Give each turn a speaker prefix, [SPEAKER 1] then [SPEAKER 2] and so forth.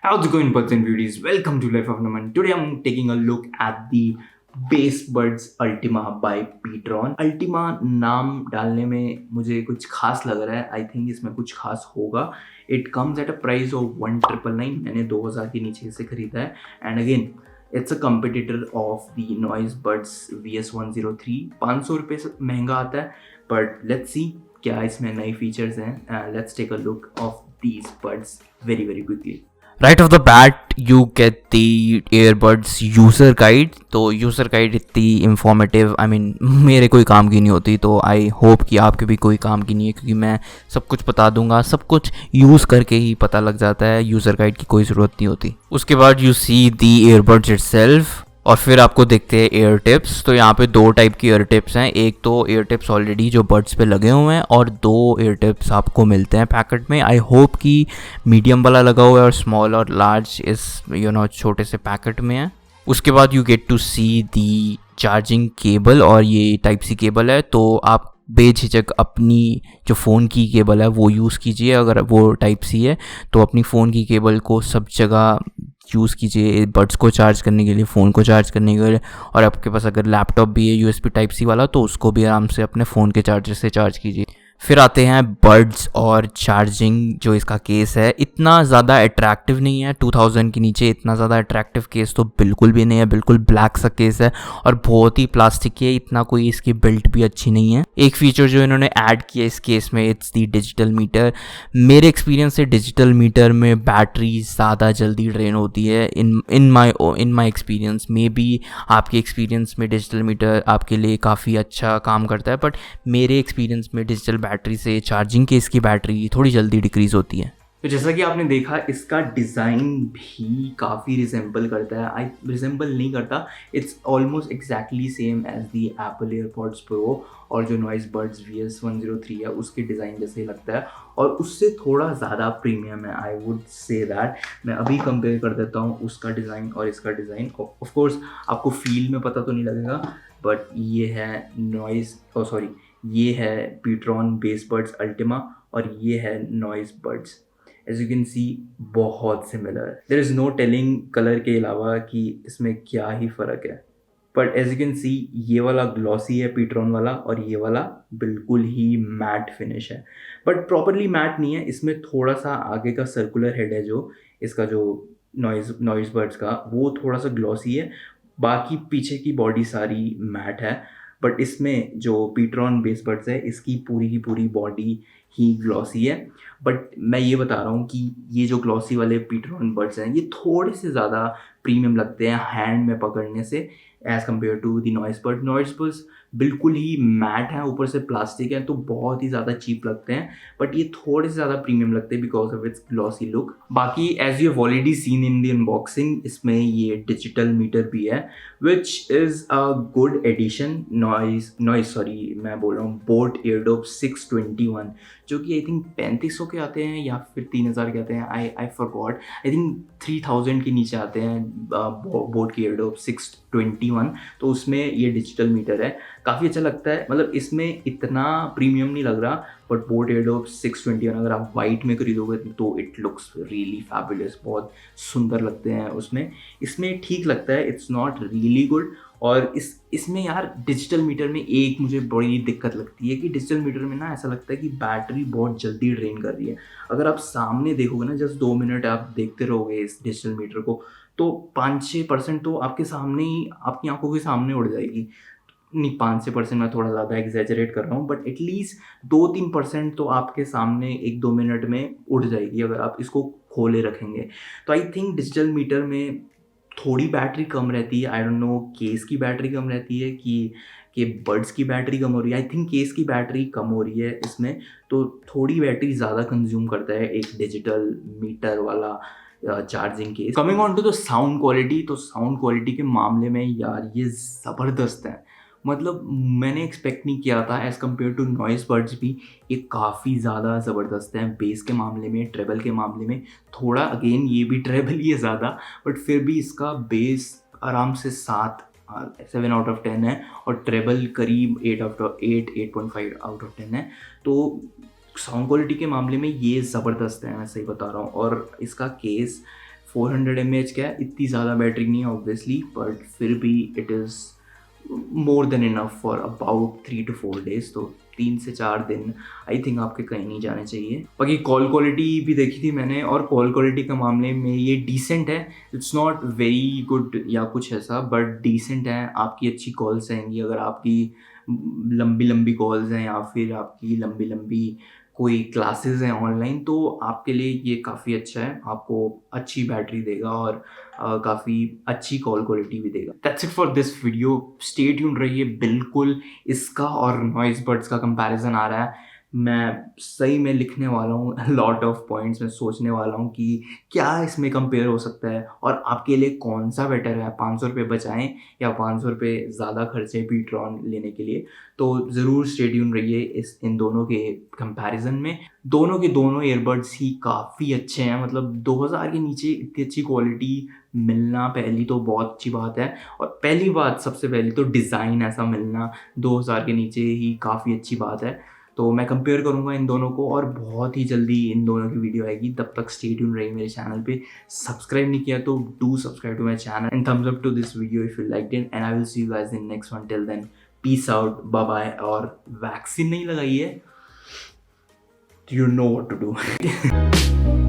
[SPEAKER 1] How's it going, buds and beauties? Welcome to Life of Naman. Today I'm taking a look at the Bassbuds Ultima by pTron. Ultima नाम डालने में मुझे कुछ खास लग रहा है. आई थिंक इसमें कुछ खास होगा. It comes at a price of 1999. मैंने 2000 के नीचे से खरीदा है. And again it's a competitor of the noise buds VS103. 500 रुपये से महंगा आता है, बट लेट्स सी क्या इसमें नए फीचर्स हैं. Let's take a look of these buds very very quickly.
[SPEAKER 2] Right off the bat, you get the earbuds user guide. तो यूज़र गाइड इतनी इंफॉर्मेटिव मेरे कोई काम की नहीं होती, तो आई होप कि आपके भी कोई काम की नहीं है, क्योंकि मैं सब कुछ बता दूंगा. सब कुछ यूज़ करके ही पता लग जाता है, यूज़र गाइड की कोई ज़रूरत नहीं होती. उसके बाद you see the earbuds itself. और फिर आपको देखते हैं एयर टिप्स. तो यहाँ पे दो टाइप की एयर टिप्स हैं. एक तो एयर टिप्स ऑलरेडी जो बड्स पे लगे हुए हैं, और दो एयर टिप्स आपको मिलते हैं पैकेट में. आई होप कि मीडियम वाला लगा हुआ है और स्मॉल और लार्ज इस छोटे से पैकेट में है. उसके बाद you get to see the charging cable, और ये टाइप सी केबल है, तो आप बेझिझक अपनी जो फ़ोन की केबल है वो यूज़ कीजिए. अगर वो टाइप सी है तो अपनी फ़ोन की केबल को सब जगह यूज़ कीजिए, बड्स को चार्ज करने के लिए, फ़ोन को चार्ज करने के लिए. और आपके पास अगर लैपटॉप भी है USB टाइप सी वाला, तो उसको भी आराम से अपने फ़ोन के चार्जर से चार्ज कीजिए. फिर आते हैं बड्स और चार्जिंग. जो इसका केस है इतना ज़्यादा अट्रैक्टिव नहीं है. 2000 के नीचे इतना ज़्यादा अट्रैक्टिव केस तो बिल्कुल भी नहीं है. बिल्कुल ब्लैक सा केस है और बहुत ही प्लास्टिक है. इतना कोई इसकी बिल्ट भी अच्छी नहीं है. एक फीचर जो इन्होंने ऐड किया इस केस में, इट्स दी डिजिटल मीटर. मेरे एक्सपीरियंस से डिजिटल मीटर में बैटरी ज़्यादा जल्दी ड्रेन होती है. इन माई एक्सपीरियंस. मे बी आपके एक्सपीरियंस में डिजिटल मीटर आपके लिए काफ़ी अच्छा काम करता है, बट मेरे एक्सपीरियंस में डिजिटल बैटरी से चार्जिंग केस की बैटरी थोड़ी जल्दी डिक्रीज़ होती है.
[SPEAKER 1] तो जैसा कि आपने देखा, इसका डिज़ाइन भी काफ़ी रिजेंबल करता है. आई रिजेंबल नहीं करता, it's almost exactly same as the Apple AirPods Pro और जो नॉइस बड्स VS103 है उसके डिज़ाइन जैसे ही लगता है, और उससे थोड़ा ज़्यादा प्रीमियम है. I would say that. मैं अभी कंपेयर कर देता हूँ उसका डिज़ाइन और इसका डिज़ाइन. ऑफ कोर्स आपको फील में पता तो नहीं लगेगा, बट ये है ये है pTron Bassbuds Ultima और ये है noise buds. As you can see बहुत similar. There is no telling colour के अलावा कि इसमें क्या ही फ़र्क है. But as you can see ये वाला ग्लॉसी है pTron वाला, और ये वाला बिल्कुल ही मैट फिनिश है. बट प्रॉपरली मैट नहीं है. इसमें थोड़ा सा आगे का सर्कुलर हेड है जो इसका जो नॉइस बड्स का, वो थोड़ा सा ग्लॉसी है. बाकी पीछे की बॉडी सारी मैट है. बट इसमें जो pTron बेसबड्स है इसकी पूरी की पूरी बॉडी ही ग्लॉसी है. बट मैं ये बता रहा हूँ कि ये जो ग्लॉसी वाले pTron बड्स हैं ये थोड़े से ज़्यादा प्रीमियम लगते हैं हैंड में पकड़ने से as compare to the Noise buds. Noise buds बिल्कुल ही मैट है, ऊपर से प्लास्टिक है, तो बहुत ही ज़्यादा चीप लगते हैं. बट ये थोड़े से ज़्यादा प्रीमियम लगते हैं because of its glossy look. बाकी as you have already seen in the unboxing, इसमें ये डिजिटल मीटर भी है, which is a good addition. मैं बोल रहा हूँ बोट एयरडोप 621, जो कि आई थिंक 3500 के आते हैं या फिर 3000 के आते हैं. I forgot. आई थिंक 3000 के नीचे आते हैं बोट की एयरडोप 621. तो उसमें ये डिजिटल मीटर है, काफ़ी अच्छा लगता है. मतलब इसमें इतना प्रीमियम नहीं लग रहा, बट बोट एयरडोप 621 अगर आप वाइट में खरीदोगे तो इट लुक्स रियली फैबुलस. बहुत सुंदर लगते हैं उसमें. इसमें ठीक लगता है, इट्स नॉट रियली गुड. और इसमें यार डिजिटल मीटर में एक मुझे बड़ी दिक्कत लगती है कि डिजिटल मीटर में ना ऐसा लगता है कि बैटरी बहुत जल्दी ड्रेन कर रही है. अगर आप सामने देखोगे ना, जस्ट 2 मिनट आप देखते रहोगे इस डिजिटल मीटर को, तो 5-6% तो आपके सामने ही, आपकी आंखों के सामने उड़ जाएगी. नहीं, 5-6% मैं थोड़ा ज़्यादा एग्जैजरेट कर रहा हूँ, बट एटलीस्ट 2-3% तो आपके सामने 1-2 मिनट में उड़ जाएगी अगर आप इसको खोले रखेंगे. तो आई थिंक डिजिटल मीटर में थोड़ी बैटरी कम रहती है. आई डोंट नो केस की बैटरी कम रहती है कि बड्स की बैटरी कम हो रही है. आई थिंक केस की बैटरी कम हो रही है इसमें, तो थोड़ी बैटरी ज़्यादा कंज्यूम करता है एक डिजिटल मीटर वाला charging case. Coming on to the sound quality, तो साउंड क्वालिटी के मामले में यार ये ज़बरदस्त है. मतलब मैंने एक्सपेक्ट नहीं किया था. As compare to Noise buds भी ये काफ़ी ज़्यादा ज़बरदस्त है. बेस के मामले में, ट्रेबल के मामले में थोड़ा, अगेन ये भी ट्रेबल ही है ज़्यादा, बट फिर भी इसका बेस आराम से 7 आउट ऑफ 10 है, और ट्रेबल करीब 8.5 आउट ऑफ 10 है. तो साउंड क्वालिटी के मामले में ये ज़बरदस्त है, मैं सही बता रहा हूँ. और इसका केस 400 mAh का है, इतनी ज़्यादा बैटरी नहीं है ऑब्वियसली, बट फिर भी it is more than enough for about 3 to 4 days। तो 3 से 4 दिन आई थिंक आपके कहीं नहीं जाने चाहिए। बाकी कॉल क्वालिटी भी देखी थी मैंने, और कॉल क्वालिटी के मामले में ये डिसेंट है। इट्स नॉट वेरी गुड या कुछ ऐसा, बट डिसेंट है। आपकी अच्छी कॉल्स आएंगी अगर आपकी लंबी लंबी कॉल्स हैं या फिर आपकी लंबी लंबी कोई क्लासेस हैं ऑनलाइन, तो आपके लिए ये काफ़ी अच्छा है। आपको अच्छी बैटरी देगा और काफ़ी अच्छी कॉल क्वालिटी भी देगा। That's it for this video. Stay tuned रहिए बिल्कुल। इसका और नॉइस बड्स का कंपैरिजन आ रहा है, मैं सही में लिखने वाला हूँ लॉट ऑफ पॉइंट्स। मैं सोचने वाला हूँ कि क्या इसमें कंपेयर हो सकता है और आपके लिए कौन सा बेटर है, 500 रुपये बचाएं या 500 रुपये ज़्यादा खर्चे पीट्रॉन लेने के लिए। तो ज़रूर स्टे ट्यून रहिए इन दोनों के कंपैरिजन में। दोनों के दोनों ईयरबड्स ही काफ़ी अच्छे हैं, मतलब 2000 के नीचे इतनी अच्छी क्वालिटी मिलना पहली तो बहुत अच्छी बात है। और पहली बात, सबसे पहली तो डिज़ाइन ऐसा मिलना 2000 के नीचे ही काफ़ी अच्छी बात है। तो मैं कंपेयर करूँगा इन दोनों को और बहुत ही जल्दी इन दोनों की वीडियो आएगी। तब तक स्टे ट्यून रहिए मेरे चैनल पे। सब्सक्राइब नहीं किया तो do subscribe to my channel and thumbs up to this video if you liked it, and I will see you guys in next one. Till then peace out, bye bye. और vaccine नहीं लगाई है, you know what to do.